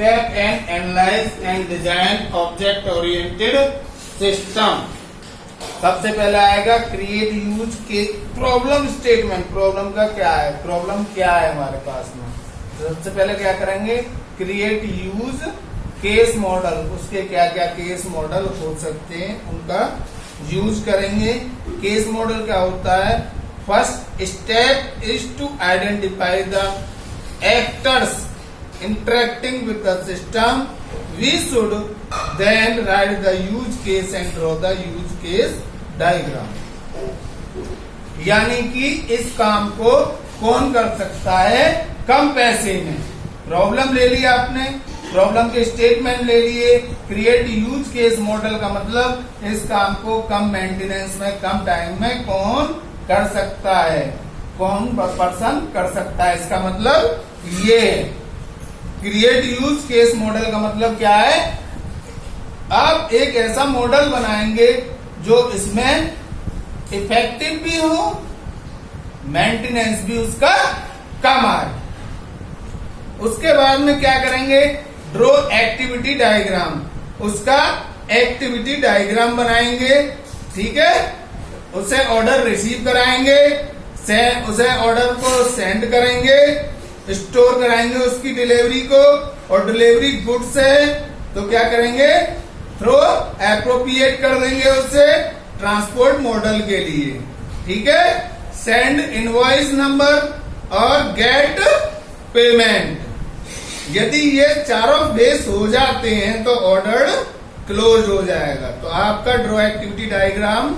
Step and analyse and design object oriented system. सबसे पहले आएगा क्रिएट यूज के प्रॉब्लम स्टेटमेंट। प्रॉब्लम का क्या है, प्रॉब्लम क्या है हमारे पास में। तो सबसे पहले क्या करेंगे, क्रिएट यूज केस मॉडल। उसके क्या क्या केस मॉडल हो सकते हैं उनका यूज करेंगे। केस मॉडल क्या होता है, first step is to identify the actors interacting with the system. We should then write the use case and draw the use case diagram. यानी कि इस काम को कौन कर सकता है, कम पैसे में। प्रॉब्लम ले लिया आपने, प्रॉब्लम के स्टेटमेंट ले लिए। क्रिएट यूज केस मॉडल का मतलब इस काम को कम मेंटेनेंस में, कम टाइम में कौन कर सकता है, कौन पर्सन कर सकता है। इसका मतलब ये क्रिएट यूज केस मॉडल का मतलब क्या है, आप एक ऐसा मॉडल बनाएंगे जो इसमें इफेक्टिव भी हो, मेंटेनेंस भी उसका कम आए। उसके बाद में क्या करेंगे, ड्रॉ एक्टिविटी डायग्राम। उसका एक्टिविटी डायग्राम बनाएंगे, ठीक है। उसे ऑर्डर रिसीव कराएंगे, उसे ऑर्डर को सेंड करेंगे, स्टोर कराएंगे उसकी डिलीवरी को, और डिलीवरी गुड्स है तो क्या करेंगे, थ्रो एप्रोप्रिएट कर देंगे उसे ट्रांसपोर्ट मॉडल के लिए, ठीक है। सेंड इनवॉइस नंबर और गेट पेमेंट। यदि ये चारों बेस हो जाते हैं तो ऑर्डर क्लोज हो जाएगा। तो आपका ड्रॉ एक्टिविटी डायग्राम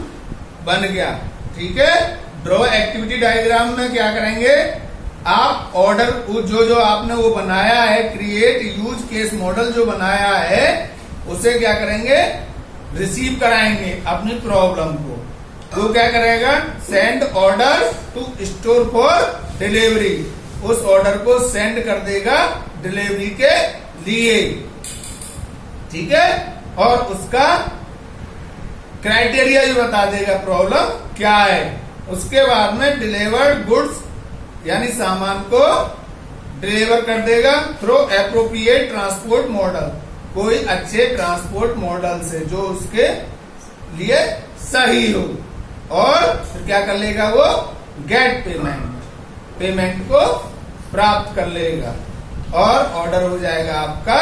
बन गया, ठीक है। ड्रॉ एक्टिविटी डायग्राम में क्या करेंगे, आप ऑर्डर जो आपने वो बनाया है, क्रिएट यूज केस मॉडल जो बनाया है, उसे क्या करेंगे, रिसीव कराएंगे अपनी प्रॉब्लम को। वो क्या करेगा, send order to store for delivery. उस ऑर्डर को सेंड कर देगा डिलीवरी के लिए, ठीक है। और उसका क्राइटेरिया भी बता देगा प्रॉब्लम क्या है। उसके बाद में डिलीवर्ड गुड्स यानी सामान को डिलीवर कर देगा थ्रू एप्रोप्रिएट ट्रांसपोर्ट मॉडल, कोई अच्छे ट्रांसपोर्ट मॉडल से जो उसके लिए सही हो। और फिर क्या कर लेगा वो, गेट पेमेंट, पेमेंट को प्राप्त कर लेगा और ऑर्डर हो जाएगा आपका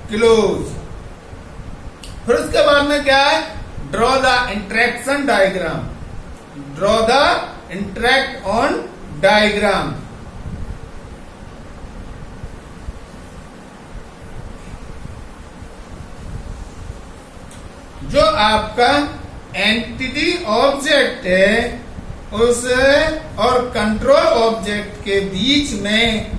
क्लोज। फिर उसके बाद में क्या है, draw the interaction diagram. Draw the interact on diagram. जो आपका एंटिटी ऑब्जेक्ट है उस और कंट्रोल ऑब्जेक्ट के बीच में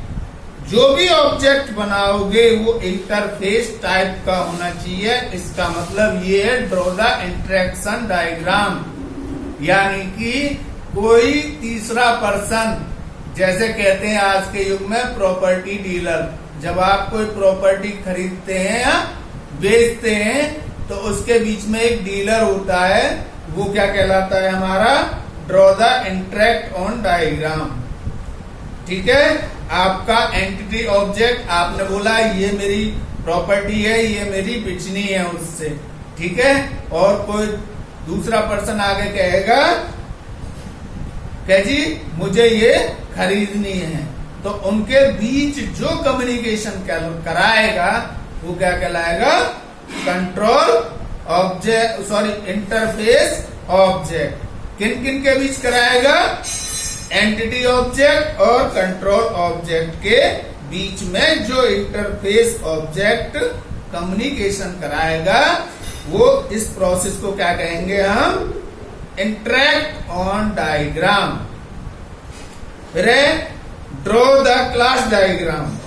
जो भी ऑब्जेक्ट बनाओगे वो इंटरफेस टाइप का होना चाहिए। इसका मतलब ये है ड्रॉ द इंटरेक्शन डायग्राम। यानी कि कोई तीसरा पर्सन, जैसे कहते हैं आज के युग में प्रॉपर्टी डीलर, जब आप कोई प्रॉपर्टी खरीदते हैं या बेचते हैं तो उसके बीच में एक डीलर होता है, वो क्या कहलाता है हमारा, draw the interact on diagram, ठीक है। आपका एंटिटी ऑब्जेक्ट, आपने बोला ये मेरी प्रॉपर्टी है, ये मेरी बेचनी है उससे, ठीक है। और कोई दूसरा पर्सन आगे कहेगा कि जी मुझे ये खरीदनी है, तो उनके बीच जो कम्युनिकेशन कराएगा वो क्या कहलाएगा, control object, sorry interface object. किन किन के बीच कराएगा, एंटिटी ऑब्जेक्ट और कंट्रोल ऑब्जेक्ट के बीच में जो इंटरफेस ऑब्जेक्ट कम्युनिकेशन कराएगा वो इस प्रोसेस को क्या कहेंगे हम, इंटरेक्ट ऑन डायग्राम। फिर draw the class diagram.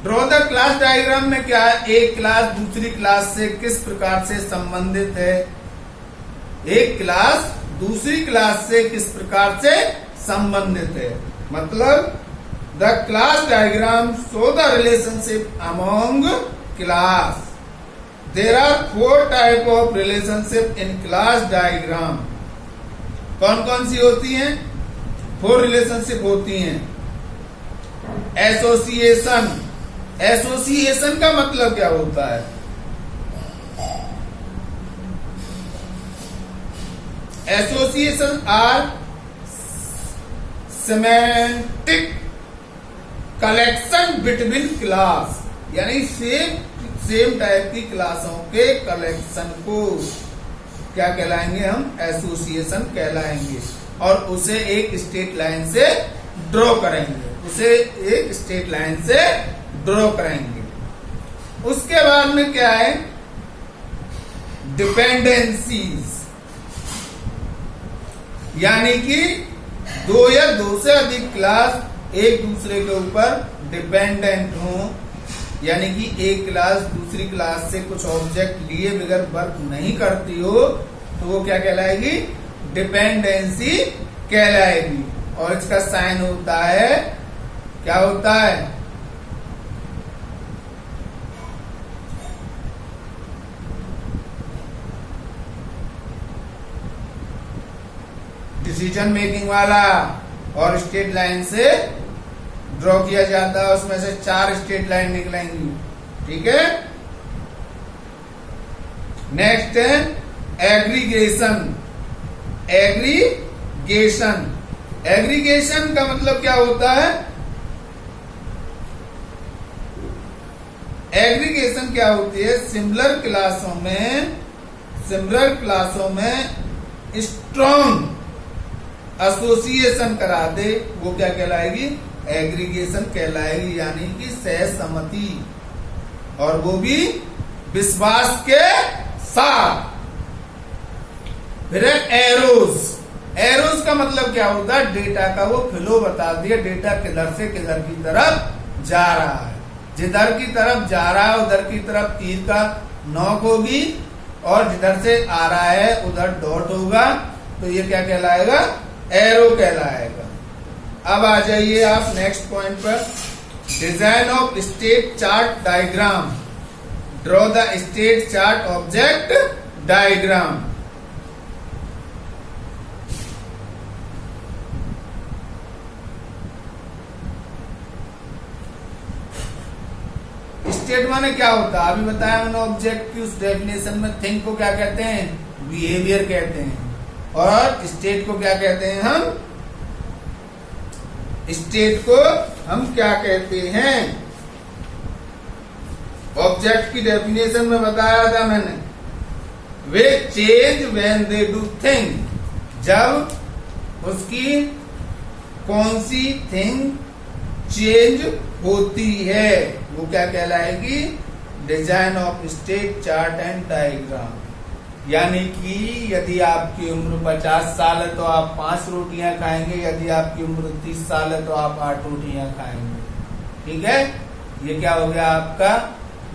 Draw the class diagram में क्या है, एक क्लास दूसरी क्लास से किस प्रकार से संबंधित है, एक क्लास दूसरी क्लास से किस प्रकार से संबंधित है। मतलब the class diagram show the relationship among class. There are 4 type of relationship in class diagram. कौन कौन सी होती हैं, 4 रिलेशनशिप होती हैं। एसोसिएशन। एसोसिएशन का मतलब क्या होता है? Association are semantic collection between class, यानी सेम टाइप की क्लासों के कलेक्शन को क्या कहलाएंगे? हम एसोसिएशन कहलाएंगे। और उसे एक स्ट्रेट लाइन से ड्रॉ करेंगे, उसे एक स्ट्रेट लाइन से ड्रॉ करेंगे। उसके बाद में क्या है? डिपेंडेंसीज, यानी कि दो या दो से अधिक क्लास एक दूसरे के ऊपर डिपेंडेंट हो, यानी कि एक क्लास दूसरी क्लास से कुछ ऑब्जेक्ट लिए बगैर वर्क नहीं करती हो, तो वो क्या कहलाएगी? डिपेंडेंसी कहलाएगी। और इसका साइन होता है, क्या होता है? डिसीजन मेकिंग वाला, और स्ट्रेट लाइन से ड्रॉ किया जाता है, उसमें से 4 स्ट्रेट लाइन निकलेंगी। ठीक है। नेक्स्ट है एग्रीगेशन। एग्रीगेशन, एग्रीगेशन का मतलब क्या होता है? एग्रीगेशन क्या होती है? सिमिलर क्लासों में स्ट्रॉन्ग एसोसिएशन करा दे, वो क्या कहलाएगी? एग्रीगेशन कहलाएगी, यानी कि सहसम्मति, और वो भी विश्वास के साथ। फिर एरोज। एरोज का मतलब क्या होता है? डेटा का वो फ्लो बता दिया, डेटा किधर से किधर की तरफ जा रहा है। जिधर की तरफ जा रहा है उधर की तरफ तीर का नोक होगी, और जिधर से आ रहा है उधर डॉट होगा, तो ये क्या कहलाएगा? एरो कहलाएगा। अब आ जाइए आप नेक्स्ट पॉइंट पर, design of state chart diagram. Draw the state chart object diagram. State माने क्या होता है? अभी बताया मैंने ऑब्जेक्ट की उस डेफिनेशन में। थिंग को क्या कहते हैं? बिहेवियर कहते हैं। और स्टेट को क्या कहते हैं? हम स्टेट को हम क्या कहते हैं? ऑब्जेक्ट की डेफिनेशन में बताया था मैंने, वे change when they do thing, जब उसकी कौन सी थिंग चेंज होती है, वो क्या कहलाएगी? Design of state chart and diagram. यानी कि यदि आपकी उम्र 50 साल है तो आप 5 रोटियां खाएंगे, यदि आपकी उम्र 30 साल है तो आप 8 रोटियां खाएंगे। ठीक है। ये क्या हो गया आपका?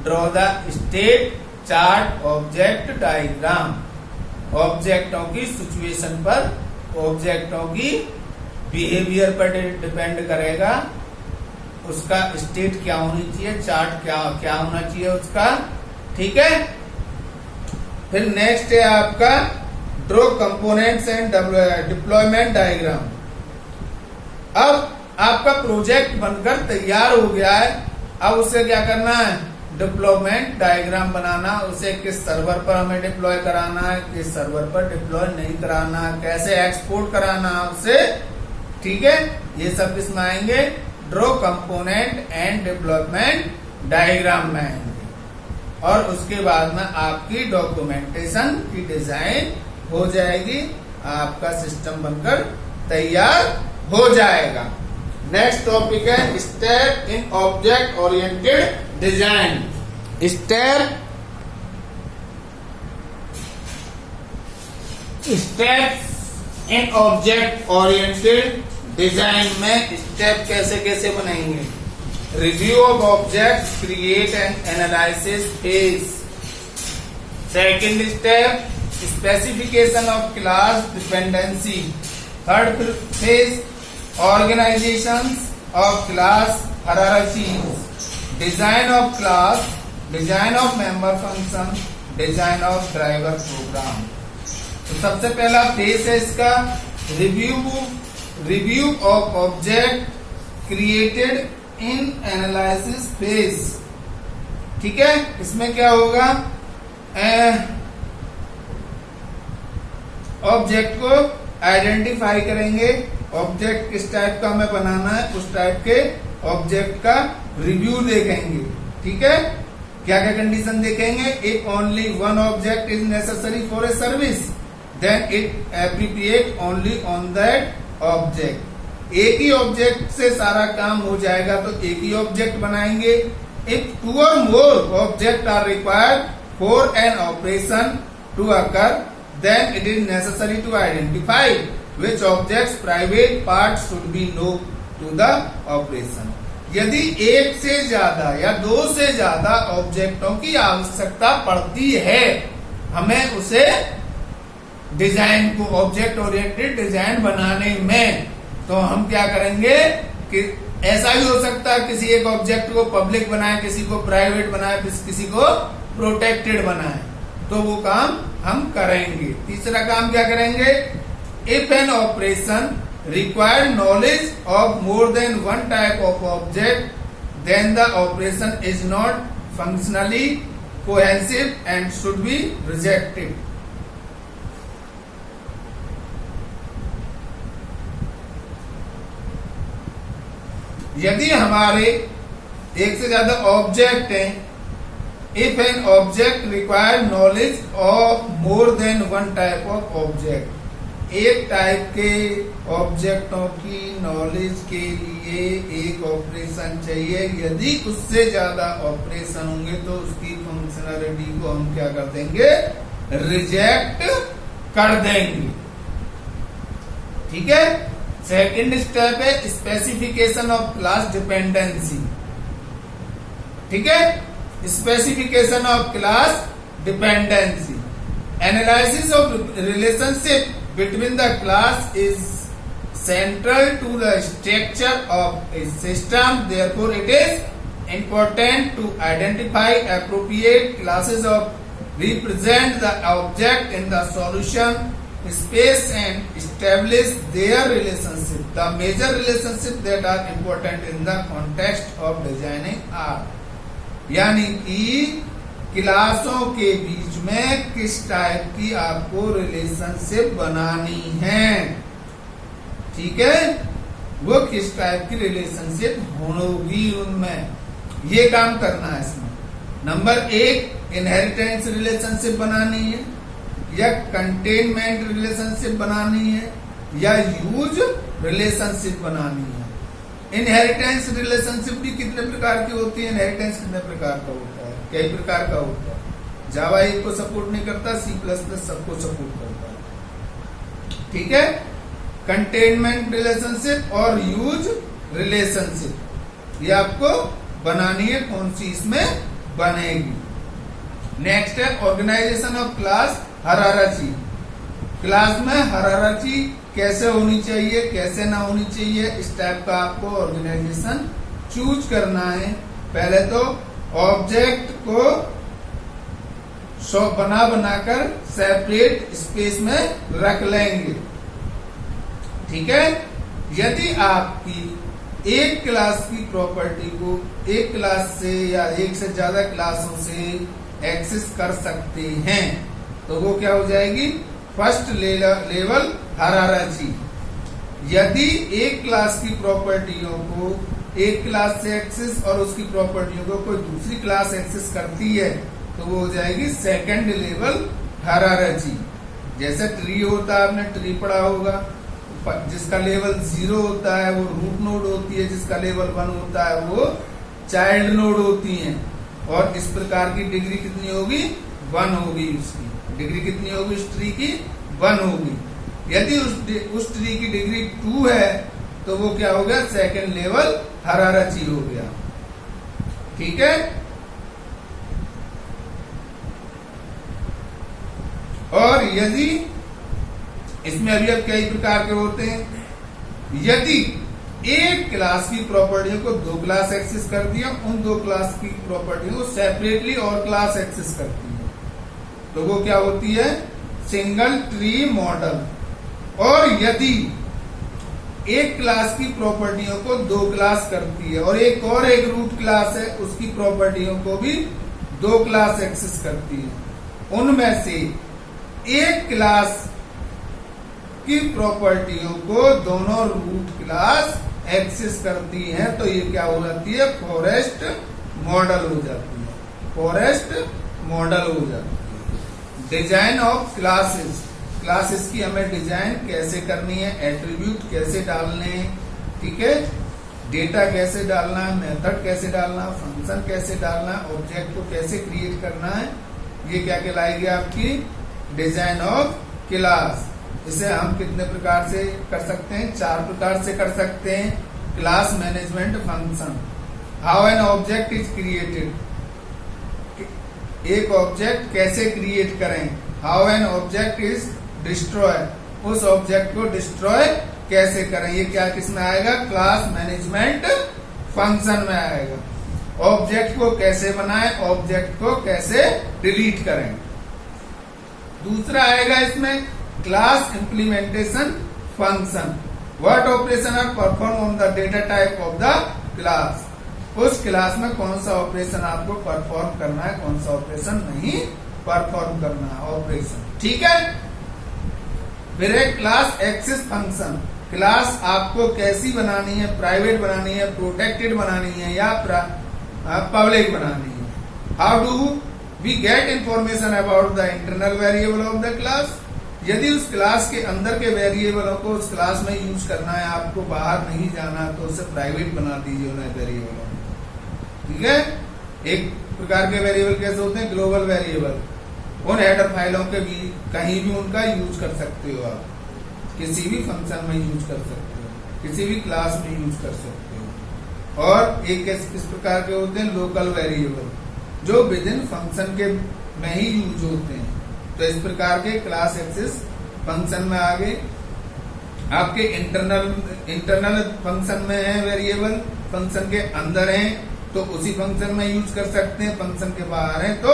Draw the state chart object diagram. ऑब्जेक्टों की सिचुएशन पर, ऑब्जेक्टों की बिहेवियर पर डिपेंड करेगा उसका स्टेट क्या होनी चाहिए, चार्ट क्या होना चाहिए उसका। ठीक है। फिर नेक्स्ट है आपका draw components and deployment diagram. अब आपका प्रोजेक्ट बनकर तैयार हो गया है, अब उसे क्या करना है? डिप्लॉयमेंट डायग्राम बनाना। उसे किस सर्वर पर हमें डिप्लॉय कराना है, किस सर्वर पर डिप्लॉय नहीं कराना, कैसे एक्सपोर्ट कराना उसे। ठीक है। ये सब इसमें आएंगे, draw component and deployment diagram में आएंगे। और उसके बाद में आपकी डॉक्यूमेंटेशन की डिजाइन हो जाएगी, आपका सिस्टम बनकर तैयार हो जाएगा। नेक्स्ट टॉपिक है step in object oriented design. Step in object oriented design में स्टेप कैसे कैसे बनेंगे? Review of objects, create and analysis phase. Second step specification of class dependency. Third phase organization of class hierarchies. Design of class, design of member function, design of driver program. तो सबसे पहला phase है इसका review of object created in analysis phase. ठीक है, इसमें क्या होगा, ऑब्जेक्ट को आइडेंटिफाई करेंगे, ऑब्जेक्ट किस टाइप का हमें बनाना है, उस टाइप के ऑब्जेक्ट का रिव्यू देखेंगे। ठीक है, क्या क्या कंडीशन देखेंगे, if only one object is necessary for a service then it appropriate only on that object. एक ही ऑब्जेक्ट से सारा काम हो जाएगा तो एक ही ऑब्जेक्ट बनाएंगे। इफ टू और more object are required for an operation to occur then it is necessary to identify which objects private parts should be known to the operation। यदि एक से ज्यादा या दो से ज्यादा ऑब्जेक्टों की आवश्यकता पड़ती है हमें उसे डिजाइन को, ऑब्जेक्ट ओरिएंटेड डिजाइन बनाने में, तो हम क्या करेंगे कि ऐसा भी हो सकता है किसी एक ऑब्जेक्ट को पब्लिक बनाए, किसी को प्राइवेट बनाए, किसी को प्रोटेक्टेड बनाए, तो वो काम हम करेंगे। तीसरा काम क्या करेंगे, if an operation required knowledge of more than one type of object then the operation is not functionally cohesive and should be rejected. यदि हमारे एक से ज्यादा ऑब्जेक्ट हैं, if an object require knowledge of more than one type of object, एक type के ऑब्जेक्टों की knowledge के लिए एक ऑपरेशन चाहिए, यदि उससे ज्यादा ऑपरेशन होंगे तो उसकी फंक्शनलिटी को हम क्या कर देंगे, रिजेक्ट कर देंगे। ठीक है, सेकंड स्टेप है स्पेसिफिकेशन ऑफ क्लास डिपेंडेंसी। ठीक है, specification of class dependency, analysis of relationship between the class is central to the structure of a system, therefore it is important to identify appropriate classes of represent the object in the solution space and establish their relationship, the major relationships that are important in the context of designing art। यानी कि क्लासों के बीच में किस type की आपको relationship बनानी है। ठीक है, वो किस टाइप की रिलेशनशिप होगी उनमें, ये काम करना है इसमें। नंबर एक, इनहेरिटेंस रिलेशनशिप बनानी है, या कंटेनमेंट रिलेशनशिप बनानी है, या यूज रिलेशनशिप बनानी है। इनहेरिटेंस रिलेशनशिप भी कितने प्रकार की होती है, इनहेरिटेंस कितने प्रकार का होता है, कई प्रकार का होता है। जावा 1 को सपोर्ट नहीं करता, C++ सबको सपोर्ट करता है। ठीक है, कंटेनमेंट रिलेशनशिप और यूज रिलेशनशिप ये आपको बनानी है, कौन सी इसमें बनेगी। नेक्स्ट है organization of class hierarchy. Class में हायरार्की कैसे होनी चाहिए, कैसे ना होनी चाहिए, इस टाइप का आपको ऑर्गेनाइजेशन चूज करना है। पहले तो ऑब्जेक्ट को बनाकर सेपरेट स्पेस में रख लेंगे। ठीक है, यदि आपकी एक क्लास की प्रॉपर्टी को एक क्लास से या एक से ज्यादा क्लासों से एक्सेस कर सकते हैं तो वो क्या हो जाएगी, फर्स्ट लेवल हायरार्की। यदि एक क्लास की प्रॉपर्टियों को एक क्लास से एक्सेस और उसकी प्रॉपर्टियों को कोई दूसरी क्लास एक्सेस करती है तो वो हो जाएगी सेकंड लेवल हायरार्की। जैसे ट्री होता है, आपने ट्री पढ़ा होगा, जिसका लेवल 0 होता है वो रूट नोड होती है, जिसका लेवल 1 होता है वो चाइल्ड नोड होती है। और इस प्रकार की डिग्री कितनी होगी, 1 होगी। उसकी डिग्री कितनी होगी, उस ट्री की 1 होगी। यदि उस ट्री की डिग्री 2 है तो वो क्या हो गया, सेकंड लेवल हायरार्की हो गया। ठीक है, और यदि इसमें अभी अब कई प्रकार के होते हैं, यदि एक क्लास की प्रॉपर्टियों को 2 क्लास एक्सेस कर दिया, उन 2 क्लास की प्रॉपर्टियों को सेपरेटली और क्लास एक्सेस करती है तो वो क्या होती है, सिंगल ट्री मॉडल। और यदि एक क्लास की प्रॉपर्टियों को 2 क्लास करती है, और एक रूट क्लास है उसकी प्रॉपर्टियों को भी 2 क्लास एक्सेस करती है। उनमें से एक क्लास की प्रॉपर्टियों को दोनों रूट क्लास एक्सेस करती हैं, तो ये क्या हो जाती है, फॉरेस्ट मॉडल हो जाती है, फॉरेस्ट मॉडल हो जाती है। डिजाइन ऑफ क्लासेस, क्लासेस की हमें डिजाइन कैसे करनी है, एट्रीब्यूट कैसे डालने हैं, ठीक है, डेटा कैसे डालना है, मेथड कैसे डालना, फंक्शन कैसे डालना, ऑब्जेक्ट को कैसे क्रिएट करना है, ये क्या कहलाएगी आपकी डिजाइन ऑफ क्लास। इसे हम कितने प्रकार से कर सकते हैं, 4 प्रकार से कर सकते हैं। Class management function, how an object is created, एक ऑब्जेक्ट कैसे क्रिएट करें, how an object is destroy, उस ऑब्जेक्ट को डिस्ट्रॉय कैसे करें, ये क्या किसमें आएगा, क्लास मैनेजमेंट फंक्शन में आएगा। ऑब्जेक्ट को कैसे बनाएं, ऑब्जेक्ट को कैसे डिलीट करें। दूसरा आएगा इसमें class implementation function, what operation are perform on the data type of the class, उस क्लास में कौन सा ऑपरेशन आपको परफॉर्म करना है, कौन सा ऑपरेशन नहीं परफॉर्म करना है, ऑपरेशन, ठीक है। फिर है क्लास एक्सेस फंक्शन, क्लास आपको कैसी बनानी है, प्राइवेट बनानी है, प्रोटेक्टेड बनानी है या पब्लिक बनानी है। How do we get information about the internal variable of the class, यदि उस क्लास के अंदर के वेरिएबलों को उस क्लास में यूज करना है, आपको बाहर नहीं जाना, तो उसे प्राइवेट बना दीजिए उन्हें वेरिएबलों, ठीक है। एक प्रकार के वेरिएबल कैसे होते हैं, ग्लोबल वेरिएबल, उन हेडर फाइलों के भी कहीं भी उनका यूज कर सकते हो आप, किसी भी फंक्शन में यूज कर सकते हो, किसी भी क्लास में यूज कर सकते हो। और एक इस प्रकार के होते हैं लोकल वेरिएबल, जो विद इन फंक्शन के में ही यूज होते हैं। तो इस प्रकार के क्लास एक्सेस फंक्शन में आ गए। आपके इंटरनल फंक्शन में है वेरिएबल, फंक्शन के अंदर है तो उसी फंक्शन में यूज कर सकते हैं, फंक्शन के बाहर है तो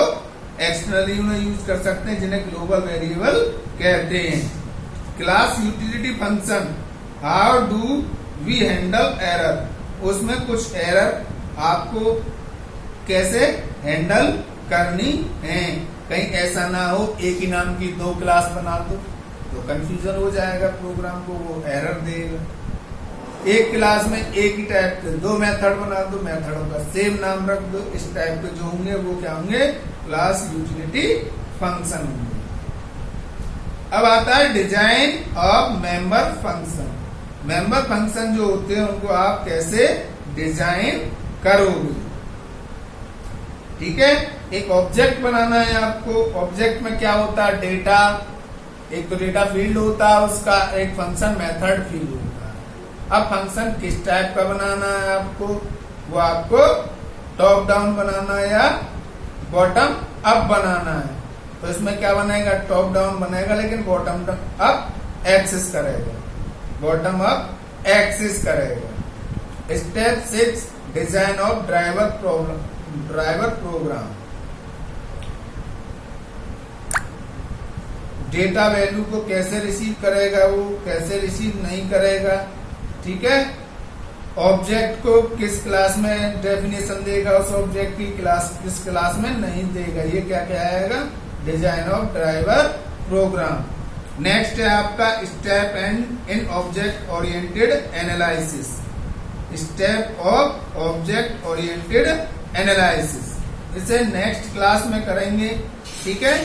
एक्सटर्नली उन्हें यूज कर सकते हैं, जिन्हें ग्लोबल वेरिएबल कहते हैं। Class utility function, how do we handle error, उसमें कुछ एरर आपको कैसे हैंडल करनी है। कहीं ऐसा ना हो एक ही नाम की 2 क्लास बना दो तो कंफ्यूजन हो जाएगा प्रोग्राम को, वो एरर देगा। एक क्लास में एक ही टाइप के 2 मेथड बना दो, मेथडों का सेम नाम रख दो, इस टाइप के जो होंगे वो क्या होंगे, क्लास यूटिलिटी फंक्शन होंगे। अब आता है design of member function, member function जो होते हैं उनको आप कैसे डिजाइन करोगे, ठीक है। एक ऑब्जेक्ट बनाना है आपको, ऑब्जेक्ट में क्या होता है, डेटा, एक तो डेटा फील्ड होता है उसका, एक फंक्शन मेथड फील्ड होता है। अब फंक्शन किस टाइप का बनाना है आपको, वो आपको टॉप डाउन बनाना है या बॉटम अप बनाना है। तो इसमें क्या बनेगा, टॉप डाउन बनेगा लेकिन बॉटम अप एक्सेस करेगा, बॉटम अप एक्सेस करेगा। Step 6 design of driver program, data value को कैसे रिसीव करेगा, वो कैसे रिसीव नहीं करेगा, ठीक है। ऑब्जेक्ट को किस क्लास में डेफिनेशन देगा, उस ऑब्जेक्ट की क्लास किस क्लास में नहीं देगा, ये क्या कहलाएगा, design of driver program. Next है आपका step and in object oriented analysis, step of object oriented analysis, इसे नेक्स्ट क्लास में करेंगे, ठीक है।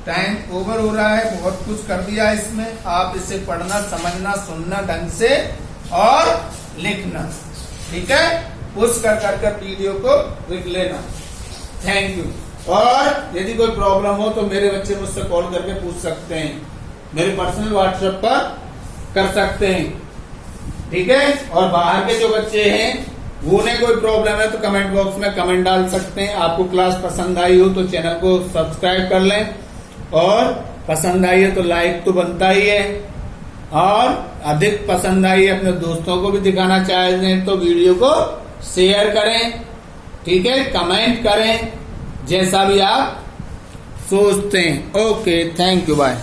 टाइम ओवर हो रहा है, बहुत कुछ कर दिया इसमें, आप इसे पढ़ना, समझना, सुनना ढंग से और लिखना, ठीक है। पुश कर वीडियो को लिख लेना। Thank you. और यदि कोई प्रॉब्लम हो तो मेरे बच्चे मुझसे कॉल करके पूछ सकते हैं, मेरे पर्सनल व्हाट्सएप पर कर सकते हैं, ठीक है। और बाहर के जो बच्चे हैं वो उन्हें कोई प्रॉब्लम है तो कमेंट बॉक्स में कमेंट डाल सकते हैं। आपको क्लास पसंद आई हो तो चैनल को सब्सक्राइब कर लें, और पसंद आई है तो लाइक तो बनता ही है, और अधिक पसंद आई है अपने दोस्तों को भी दिखाना चाहते हैं तो वीडियो को शेयर करें, ठीक है, कमेंट करें, जैसा भी आप सोचते हैं। Okay, thank you, bye.